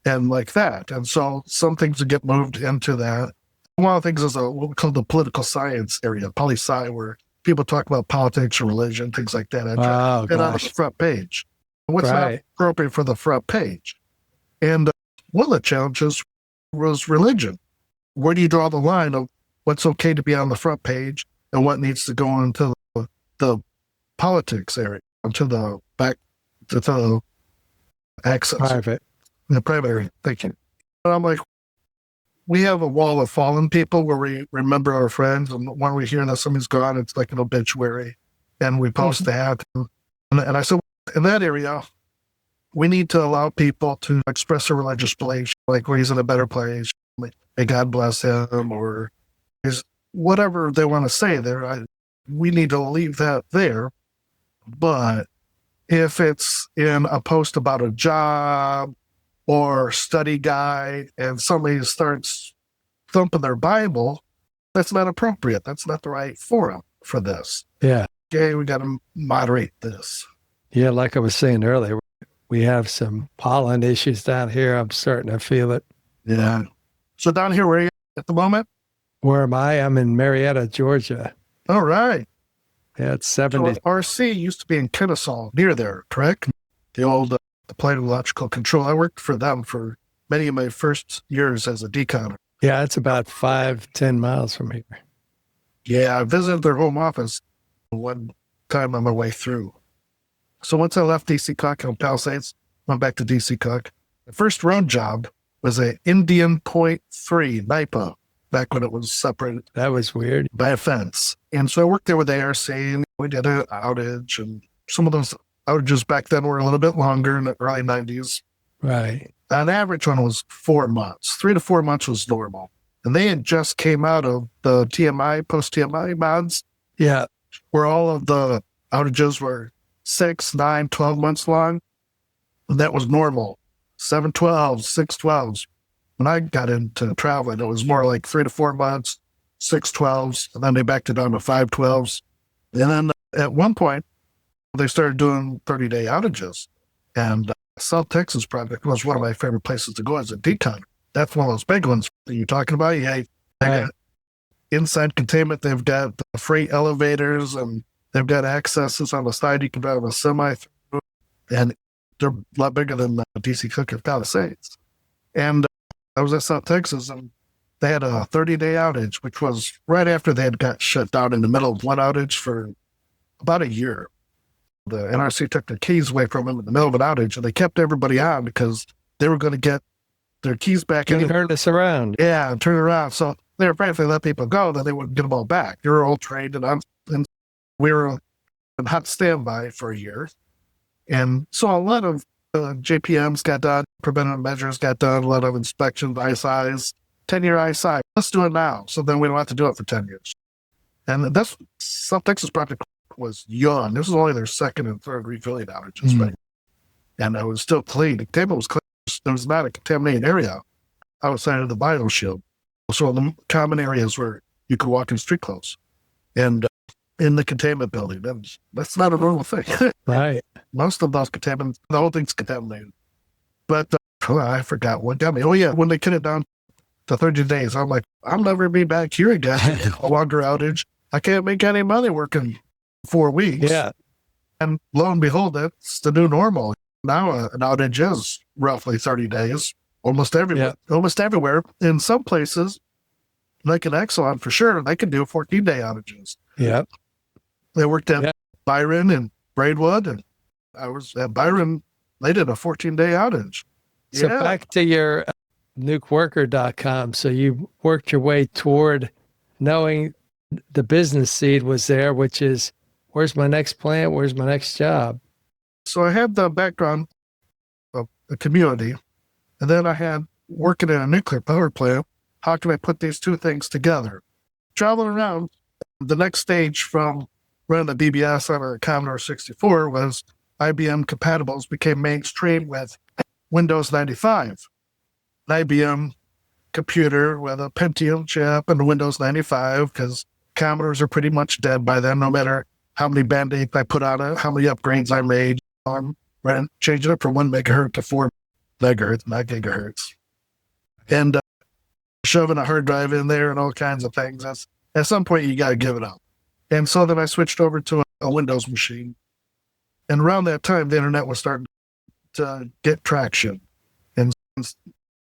and like that. And so some things would get moved into that. One of the things is what we call the political science area, poli-sci, where people talk about politics or religion, things like that. And on the front page. What's not appropriate for the front page? And one of the challenges was religion. Where do you draw the line of what's okay to be on the front page and what needs to go into the politics area, into the back, to the access. The private area. Thank you. And I'm like, we have a wall of fallen people where we remember our friends, and when we hear that somebody's gone, it's like an obituary, and we post that. And I said, in that area, we need to allow people to express their religious beliefs, like where he's in a better place, may God bless him, or whatever they want to say there. We need to leave that there. But if it's in a post about a job or study guide and somebody starts thumping their Bible, that's not appropriate. That's not the right forum for this. Yeah. Okay, we got to moderate this. Yeah, like I was saying earlier, we have some pollen issues down here. I'm starting to feel it. Yeah. So down here, where are you at the moment? Where am I? I'm in Marietta, Georgia. All right. Yeah, it's 70. So RC used to be in Kennesaw, near there, correct? The old Applied Electrical Control. I worked for them for many of my first years as a deconner. Yeah, it's about 5-10 miles from here. Yeah, I visited their home office one time on my way through. So once I left DC Cook on Palisades, went back to DC Cook. The first road job was a Indian Point 3 NIPA, back when it was separated. That was weird. By a fence. And so I worked there with ARC, and we did an outage, and some of those outages back then were a little bit longer in the early 90s. Right. On average one was 4 months. 3 to 4 months was normal. And they had just came out of the TMI, post-TMI mods. Yeah. Where all of the outages were 6, 9, 12 months long. And that was normal. 7/12s, 6/12s. When I got into traveling, it was more like 3 to 4 months, 6/12s, and then they backed it down to 5/12s. And then at one point, they started doing 30-day outages. And South Texas project was one of my favorite places to go as a decon. That's one of those big ones that you're talking about. Yeah, inside containment, they've got the freight elevators and they've got accesses on the side. You can drive a semi through, and they're a lot bigger than DC Cook or Palisades. And I was at South Texas, and they had a 30-day outage, which was right after they had got shut down in the middle of one outage for about a year. The NRC took their keys away from them in the middle of an outage, and they kept everybody on because they were going to get their keys back in. Turn this around. Yeah, turn around. So they were afraid if they let people go, then they wouldn't get them all back. They were all trained, and we were in hot standby for a year. And so a lot of JPMs got done, preventative measures got done, a lot of inspections, ISIs, 10-year ISI. Let's do it now. So then we don't have to do it for 10 years. And that's South Texas Project was young. This was only their second and third refilling outages, right? And it was still clean. The table was clean. There was not a contaminated area outside of the bioshield. So the common areas where you could walk in street clothes and in the containment building. That's not a normal thing. Right. Most of those contaminants, the whole thing's contaminated. But I forgot what got me. Oh, yeah, when they cut it down to 30 days, I'm like, I'll never be back here again. A longer outage. I can't make any money working 4 weeks. Yeah. And lo and behold, that's the new normal. Now an outage is roughly 30 days, almost everywhere. Yeah. Almost everywhere. In some places, like in Exxon for sure, they can do 14-day outages. Yeah. They worked at Byron and Braidwood, and I was at Byron. They did a 14-day outage. So back to your nukeworker.com. So you worked your way toward knowing the business seed was there, which is, where's my next plant? Where's my next job? So I had the background of a community, and then I had working in a nuclear power plant. How can I put these two things together? Traveling around, the next stage from running the BBS on a Commodore 64 was IBM compatibles became mainstream with Windows 95. An IBM computer with a Pentium chip and a Windows 95, because Commodores are pretty much dead by then, no matter how many Band-Aids I put on it, how many upgrades I made. Changing it from 1 megahertz to 4 megahertz, not gigahertz. And shoving a hard drive in there and all kinds of things. At some point, you got to give it up. And so then I switched over to a Windows machine. And around that time, the internet was starting to get traction. And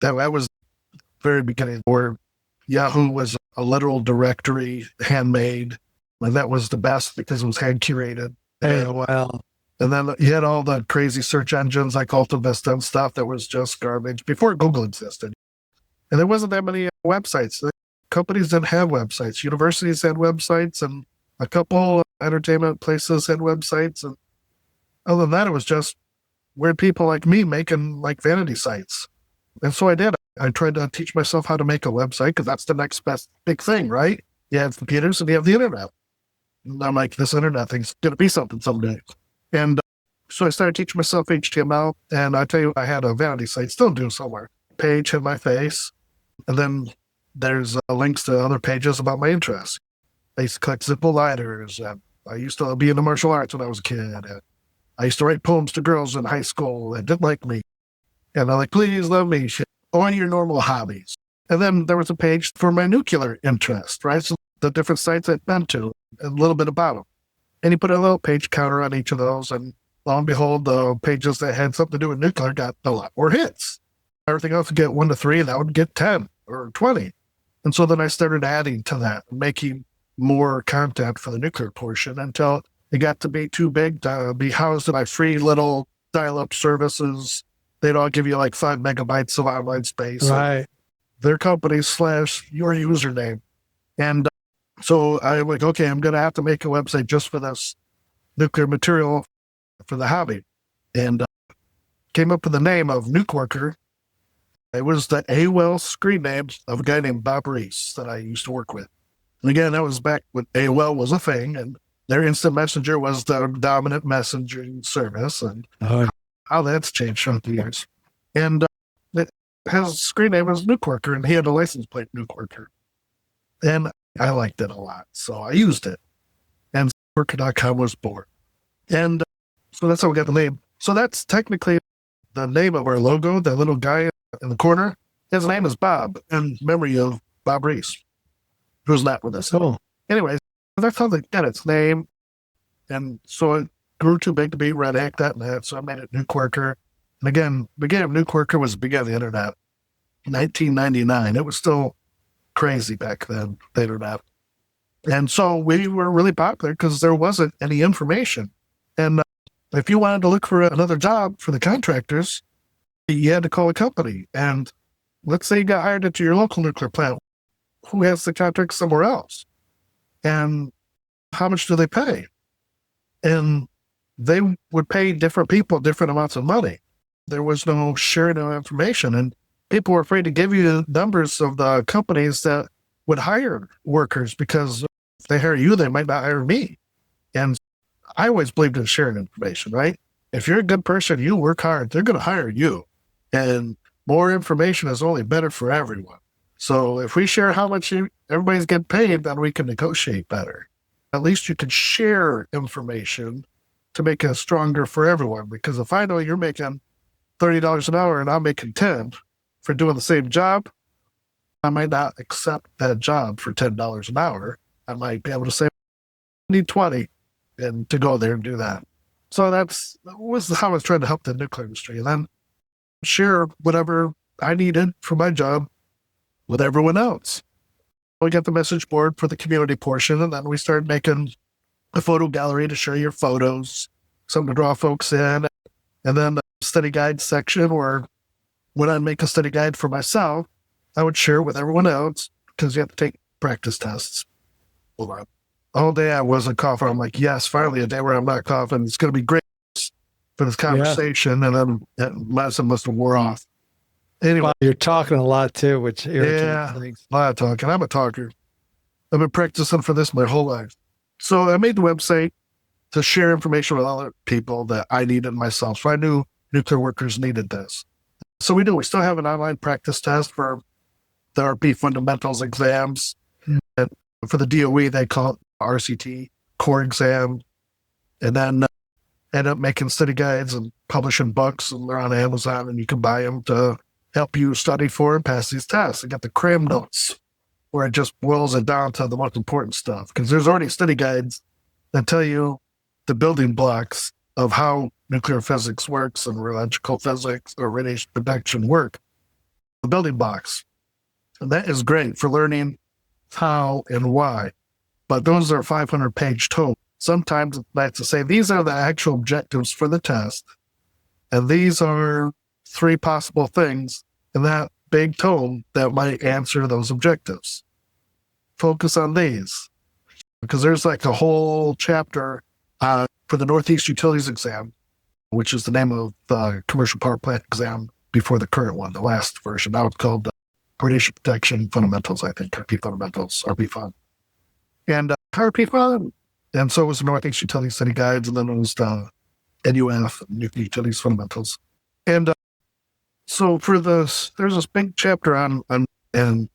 that was the very beginning where Yahoo was a literal directory, handmade. And that was the best because it was hand curated. AOL. And then you had all the crazy search engines like AltaVista and stuff that was just garbage before Google existed. And there wasn't that many websites. Companies didn't have websites. Universities had websites, and a couple entertainment places had websites. And other than that, it was just weird people like me making like vanity sites. And so I did. I tried to teach myself how to make a website because that's the next best big thing, right? You have computers and you have the internet. And I'm like, this internet thing's going to be something someday. And so I started teaching myself HTML, and I tell you, I had a vanity site, still do somewhere. Page had my face, and then there's links to other pages about my interests. I used to collect Zippo lighters. I used to be into martial arts when I was a kid. I used to write poems to girls in high school that didn't like me. And I'm like, please love me, on your normal hobbies. And then there was a page for my nuclear interest, right? So the different sites I'd been to, a little bit about them. And you put a little page counter on each of those, and lo and behold, the pages that had something to do with nuclear got a lot more hits. Everything else would get 1 to 3, and that would get 10 or 20. And so then I started adding to that, making more content for the nuclear portion until it got to be too big to be housed in my free little dial-up services. They'd all give you like 5 megabytes of online space. Right. Their company / your username. And so I'm like, okay, I'm going to have to make a website just for this nuclear material for the hobby. And came up with the name of Nuke Worker. It was the AOL screen name of a guy named Bob Reese that I used to work with. And again, that was back when AOL was a thing, and their instant messenger was the dominant messaging service, and how that's changed through the years. And his screen name was Nuke Worker, and he had a license plate Nuke Worker. And I liked it a lot, so I used it. And worker.com was born. And so that's how we got the name. So that's technically the name of our logo, the little guy in the corner. His name is Bob, in memory of Bob Reese. who's not with us. Cool. Anyways, that's how they got its name. And so it grew too big to be Rennhack.net. So I made it Nuke Worker. And again, the beginning of Nuke Worker was the beginning of the internet. 1999. It was still crazy back then, the internet. And so we were really popular because there wasn't any information. And if you wanted to look for another job for the contractors, you had to call a company. And let's say you got hired into your local nuclear plant. Who has the contract somewhere else? And how much do they pay? And they would pay different people different amounts of money. There was no sharing of information. And people were afraid to give you numbers of the companies that would hire workers because if they hire you, they might not hire me. And I always believed in sharing information, right? If you're a good person, you work hard, they're going to hire you. And more information is only better for everyone. So if we share how much everybody's getting paid, then we can negotiate better. At least you can share information to make it stronger for everyone. Because if I know you're making $30 an hour and I'm making 10 for doing the same job, I might not accept that job for $10 an hour. I might be able to say, I need 20 and to go there and do that. So that was how I was trying to help the nuclear industry. And then share whatever I needed for my job with everyone else. We got the message board for the community portion, and then we started making a photo gallery to show your photos, something to draw folks in, and then the study guide section where when I'd make a study guide for myself, I would share it with everyone else because you have to take practice tests. All day I wasn't coughing. I'm like, yes, finally a day where I'm not coughing. It's going to be great for this conversation. Yeah. And then that medicine must have wore off. Anyway. Well, you're talking a lot too, which irritates things. A lot of talking. I'm a talker. I've been practicing for this my whole life. So I made the website to share information with other people that I needed myself. So I knew nuclear workers needed this. So we do. We still have an online practice test for the RP fundamentals exams. And for the DOE, they call it RCT, core exam. And then end up making study guides and publishing books, and they're on Amazon, and you can buy them to help you study for and pass these tests. I got the cram notes where it just boils it down to the most important stuff. Because there's already study guides that tell you the building blocks of how nuclear physics works and electrical physics or radiation protection work. The building blocks. And that is great for learning how and why. But those are 500-page tomes. Sometimes it's nice to say, these are the actual objectives for the test. And these are 3 possible things in that big tome that might answer those objectives. Focus on these. Because there's like a whole chapter for the Northeast Utilities exam, which is the name of the commercial power plant exam before the current one, the last version. Now it's called Radiation Protection Fundamentals, I think, RP Fundamentals, RP Fun. And RP Fun. And so was the Northeast Utility Study Guides, and then it was the NUF, Nuclear Utilities Fundamentals. And so for this, there's this big chapter on and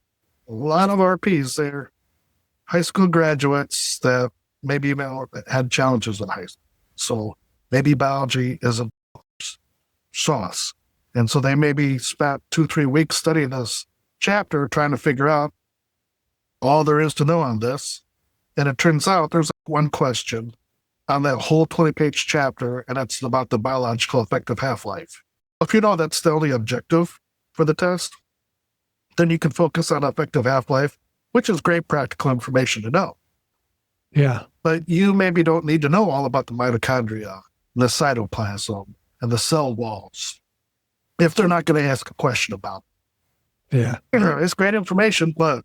a lot of RPs, they're high school graduates that maybe even had challenges in high school. So maybe biology is a sauce. And so they maybe spent 2-3 weeks studying this chapter, trying to figure out all there is to know on this. And it turns out there's one question on that whole 20-page chapter, and it's about the biological effective half-life. If you know that's the only objective for the test, then you can focus on effective half-life, which is great practical information to know. Yeah. But you maybe don't need to know all about the mitochondria, the cytoplasm, and the cell walls if they're not going to ask a question about it. Yeah. It's great information, but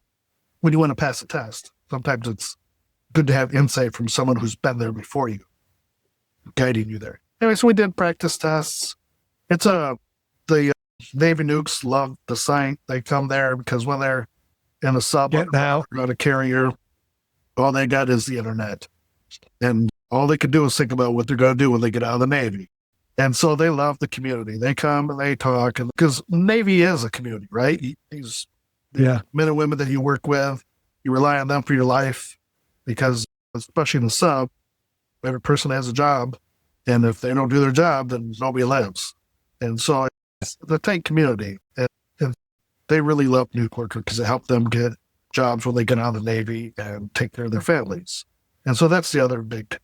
when you want to pass a test, sometimes it's good to have insight from someone who's been there before you, guiding you there. Anyway, so we did practice tests. It's the Navy nukes love the site. They come there because when they're in a sub on a carrier, all they got is the internet. And all they can do is think about what they're going to do when they get out of the Navy. And so they love the community. They come and they talk, and because Navy is a community, right? These men and women that you work with, you rely on them for your life, because especially in the sub, every person has a job, and if they don't do their job, then nobody lives. And so it's the tight community, and they really love nuke worker because it helped them get jobs when they get out of the Navy and take care of their families. And so that's the other big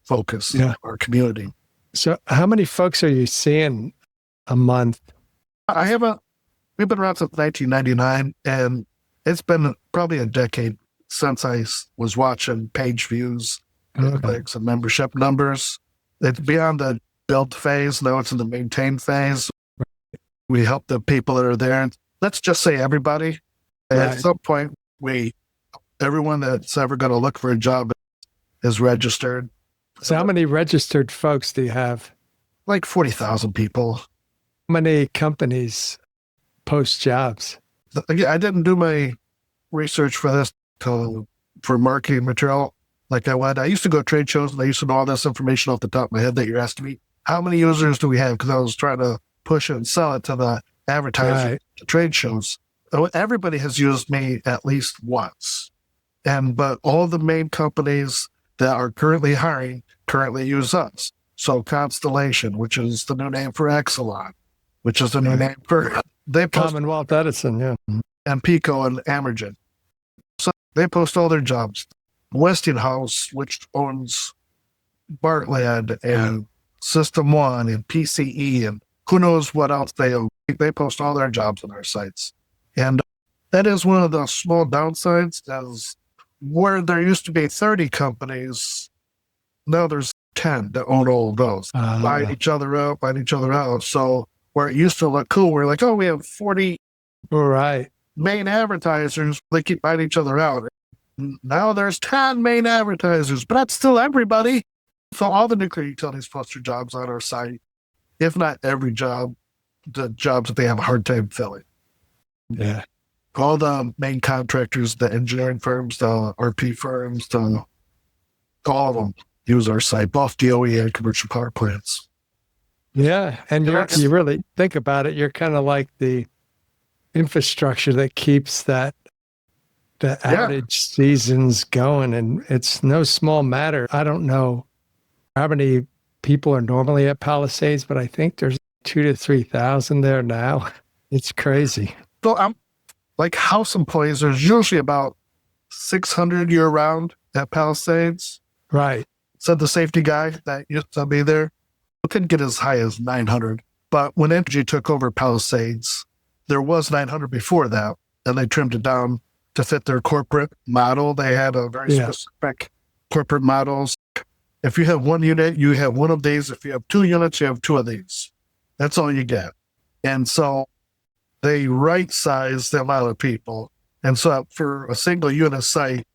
focus of our community. So how many folks are you seeing a month? We've been around since 1999, and it's been probably a decade since I was watching page views, clicks, and membership numbers. It's beyond the build phase. Now it's in the maintain phase. We help the people that are there. And let's just say everybody. At some point, everyone that's ever going to look for a job is registered. So how many registered folks do you have? Like 40,000 people. How many companies post jobs? I didn't do my research for this for marketing material like I went. I used to go to trade shows and I used to know all this information off the top of my head that you're asking me. How many users do we have? Because I was trying to push it and sell it to the advertisers, to trade shows. Everybody has used me at least once. But all the main companies that are currently hiring currently use us. So Constellation, which is the new name for Exelon, which is the new name for Commonwealth Edison, and Pico and Amergen. So they post all their jobs. Westinghouse, which owns Bartlett and System One and PCE and who knows what else they own. They post all their jobs on our sites. And that is one of the small downsides, as where there used to be 30 companies, now there's 10 that own all of those. Buying each other out. So where it used to look cool, we're like, we have 40 main advertisers. They keep buying each other out. Now there's 10 main advertisers, but that's still everybody. So all the nuclear utilities post their jobs on our site, if not every job, the jobs that they have a hard time filling. Yeah. All the main contractors, the engineering firms, the RP firms, all of them use our site, both DOE and commercial power plants. Yeah. And you really think about it, you're kind of like the infrastructure that keeps the outage seasons going. And it's no small matter. I don't know how many people are normally at Palisades, but I think there's 2,000 to 3,000 there now. It's crazy. So like house employees, there's usually about 600 year round at Palisades. Right. Said the safety guy that used to be there. It could get as high as 900. But when Entergy took over Palisades, there was 900 before that, and they trimmed it down to fit their corporate model. They had a very specific corporate models. If you have one unit, you have one of these. If you have 2 units, you have 2 of these. That's all you get. And so they right-size the amount of people. And so for a single unit site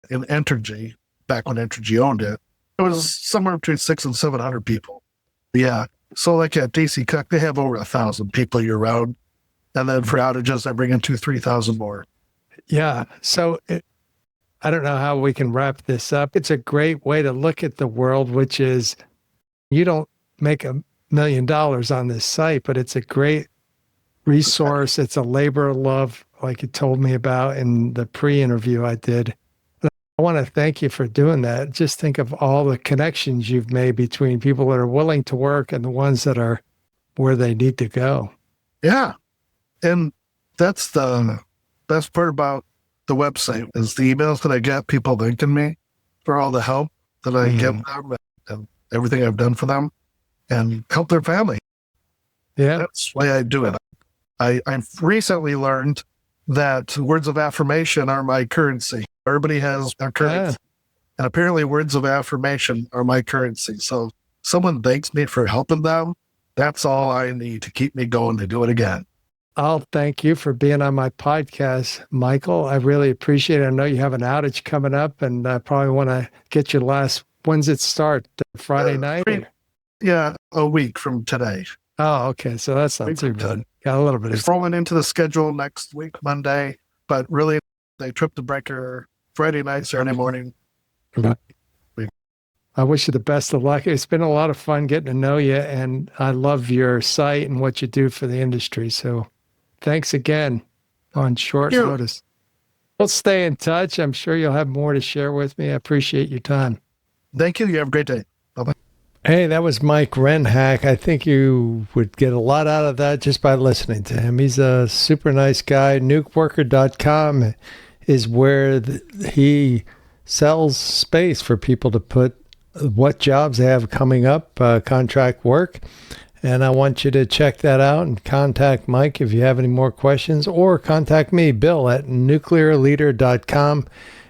in Entergy, back when Entergy owned it, it was somewhere between 600 and 700 people. Yeah. So like at DC Cook, they have over 1,000 people year round. And then for outages, they bring in 2,000-3,000 more. Yeah. So I don't know how we can wrap this up. It's a great way to look at the world, which is you don't make $1 million on this site, but it's a great resource. It's a labor of love, like you told me about in the pre-interview I did. I want to thank you for doing that. Just think of all the connections you've made between people that are willing to work and the ones that are where they need to go. Yeah. And that's the best part about the website is the emails that I get, people thanking me for all the help that I give them and everything I've done for them and help their family. Yeah. That's why I do it. I recently learned that words of affirmation are my currency. Everybody has a currency. And apparently words of affirmation are my currency. So someone thanks me for helping them. That's all I need to keep me going to do it again. I'll thank you for being on my podcast, Michael. I really appreciate it. I know you have an outage coming up, and I probably want to get your last. When's it start? Friday night? Yeah, a week from today. Oh, okay. So that's not too bad. Got a little bit. It's rolling into the schedule next week, Monday, but really they trip the breaker Friday night, Saturday morning. Okay. I wish you the best of luck. It's been a lot of fun getting to know you, and I love your site and what you do for the industry. So thanks again on short notice. We'll stay in touch. I'm sure you'll have more to share with me. I appreciate your time. Thank you. You have a great day. Bye-bye. Hey, that was Mike Rennhack. I think you would get a lot out of that just by listening to him. He's a super nice guy, nukeworker.com. is where he sells space for people to put what jobs they have coming up, contract work. And I want you to check that out and contact Mike if you have any more questions, or contact me, Bill, at nuclearleader.com.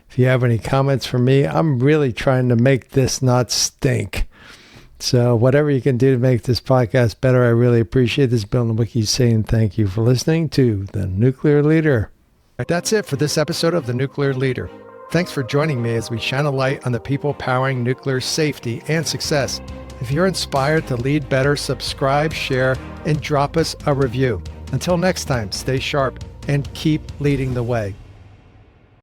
If you have any comments for me, I'm really trying to make this not stink. So whatever you can do to make this podcast better, I really appreciate this. Bill Nowicki saying thank you for listening to The Nuclear Leader. That's it for this episode of The Nuclear Leader. Thanks for joining me as we shine a light on the people powering nuclear safety and success. If you're inspired to lead better, subscribe, share, and drop us a review. Until next time, stay sharp and keep leading the way.